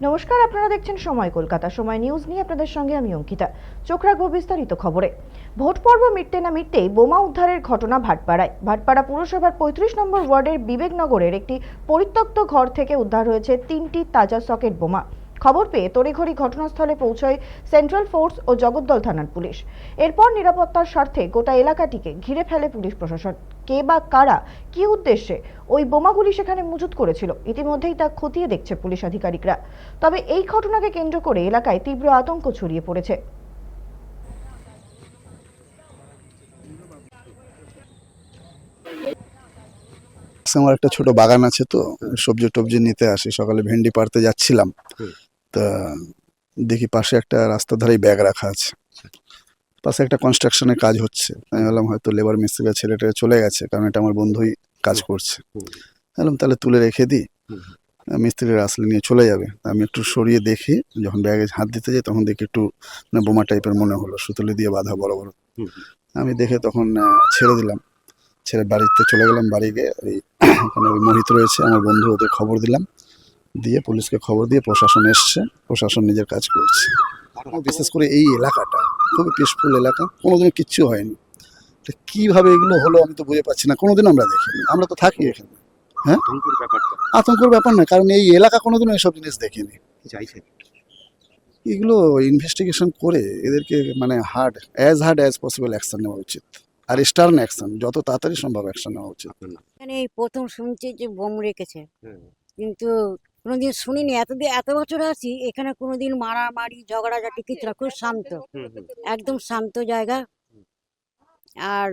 নমস্কার, আপনারা দেখছেন সময় কলকাতা। সময় নিউজ নিয়ে আপনাদের সঙ্গে আমি অঙ্কিতা। চোখ রাখবো বিস্তারিত খবরে। ভোট পর্ব মিটতে না মিটতেই বোমা উদ্ধারের ঘটনা ভাটপাড়ায়। ভাটপাড়া পুরসভার ৩৫ নম্বর ওয়ার্ডের বিবেকনগরের একটি পরিত্যক্ত ঘর থেকে উদ্ধার হয়েছে ৩টি তাজা সকেট বোমা। খবর পেয়ে তড়িঘড়ি ঘটনাস্থলে পৌঁছয় সেন্ট্রাল ফোর্স ও জগদ্দল থানার পুলিশ। এরপর নিরাপত্তার স্বার্থে গোটা এলাকাটিকে ঘিরে ফেলে পুলিশ প্রশাসন। কে বা কারা, কি উদ্দেশ্যে ওই বোমাগুলি সেখানে মজুত করেছিল, ইতিমধ্যেই তা খতিয়ে দেখছে পুলিশ আধিকারিকরা। তবে এই ঘটনাকে কেন্দ্র করে এলাকায় তীব্র আতঙ্ক ছড়িয়ে পড়েছে। আমার একটা ছোট বাগান আছে, তো সবজি টবজি নিতে আসি। সকালে ভেন্ডি পাড়তে যাচ্ছিলাম, তা দেখি পাশে একটা রাস্তার ধারেই ব্যাগ রাখা আছে। পাশে একটা কনস্ট্রাকশনের কাজ হচ্ছে। আমি ভাবলাম হয়তো লেবার মিস্ত্রিরা ছেলেটা চলে গেছে, কারণ এটা আমার বন্ধুই কাজ করছে। ভাবলাম তাহলে তুলে রেখে দিই, মিস্ত্রিরা আসলে নিয়ে চলে যাবে। আমি একটু সরিয়ে দেখি, যখন ব্যাগে হাত দিতে যাই তখন দেখি একটু বোমা টাইপের মনে হলো, সুতলি দিয়ে বাঁধা বড় বড়। আমি দেখে তখন ছেড়ে দিলাম, ছেড়ে বাড়িতে চলে গেলাম। বাড়ি গিয়ে এখানে ওই মোহিত রয়েছে আমার বন্ধু, ওদের খবর দিলাম, দিয়ে পুলিশকে খবর দিয়ে প্রশাসন এসছে, প্রশাসন নিজের কাজ করছে। বিশেষ করে এই এলাকাটা খুবই পিসফুল এলাকা, কোনোদিনও কিচ্ছু হয়নি। কিভাবে এগুলো হলো আমি তো বুঝে পাচ্ছি না, কোনোদিন আমরা দেখিনি। আমরা তো থাকি এখানে। হ্যাঁ, আতঙ্কের ব্যাপার না, কারণ এই এলাকা কোনোদিনও এসব জিনিস দেখিনি। এগুলো ইনভেস্টিগেশন করে এদেরকে হার্ড অ্যাজ পসিবল অ্যাকশন নেওয়া উচিত, আর স্টার্ন অ্যাকশন, যত তাড়াতাড়ি সম্ভব অ্যাকশন নেওয়া উচিত। এখানে এই প্রথম শুনছি যে বোম রেখেছে, কিন্তু কোনোদিন শুনিনি। এত বছর আছি এখানে, কোনোদিন মারামারি ঝগড়াঝাটি কিছু না, খুব শান্ত, একদম শান্ত জায়গা। আর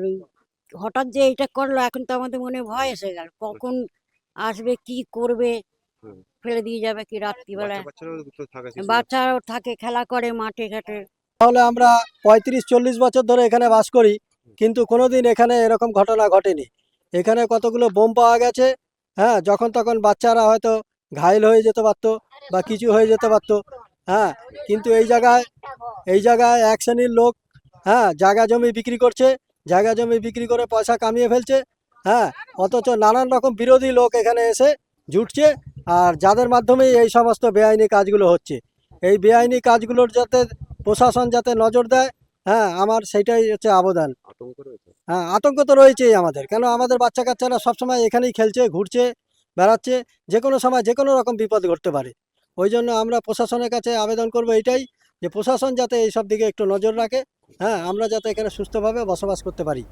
হঠাৎ যে এটা করলো, এখন তো আমাদের মনে ভয় এসে গেল, কখন আসবে, কি করবে, ফেলে দিয়ে যাবে কি রাত্রিবেলায়। বাচ্চারাও থাকে, খেলা করে মাঠে ঘাটে। তাহলে আমরা ৩৫-৪০ বছর ধরে এখানে বাস করি, কিন্তু কোনোদিন এখানে এরকম ঘটনা ঘটেনি। এখানে কতগুলো বোম পাওয়া গেছে, হ্যাঁ, যখন তখন বাচ্চারা হয়তো ঘায়েল হয়ে যেতে পারতো বা কিছু হয়ে যেতে পারতো। হ্যাঁ, কিন্তু এই জায়গায় এক শ্রেণীর লোক, হ্যাঁ, জায়গা জমি বিক্রি করছে, জায়গা জমি বিক্রি করে পয়সা কামিয়ে ফেলছে। হ্যাঁ, অথচ নানান রকম বিরোধী লোক এখানে এসে জুটছে, আর যাদের মাধ্যমেই এই সমস্ত বেআইনি কাজগুলো হচ্ছে। এই বেআইনি কাজগুলোর যাতে প্রশাসন যাতে নজর দেয়, হ্যাঁ, আমার সেইটাই হচ্ছে আবেদন। হ্যাঁ, আতঙ্ক তো রয়েছেই আমাদের, কেন আমাদের বাচ্চা কাচ্চারা সবসময় এখানেই খেলছে, ঘুরছে, বেড়াচ্ছে, যে কোনো সময় যে কোনো রকম বিপদ ঘটতে পারে। ওই জন্য আমরা প্রশাসনের কাছে আবেদন করব এইটাই, যে প্রশাসন যাতে এইসব দিকে একটু নজর রাখে, হ্যাঁ, আমরা যাতে এখানে সুস্থভাবে বসবাস করতে পারি।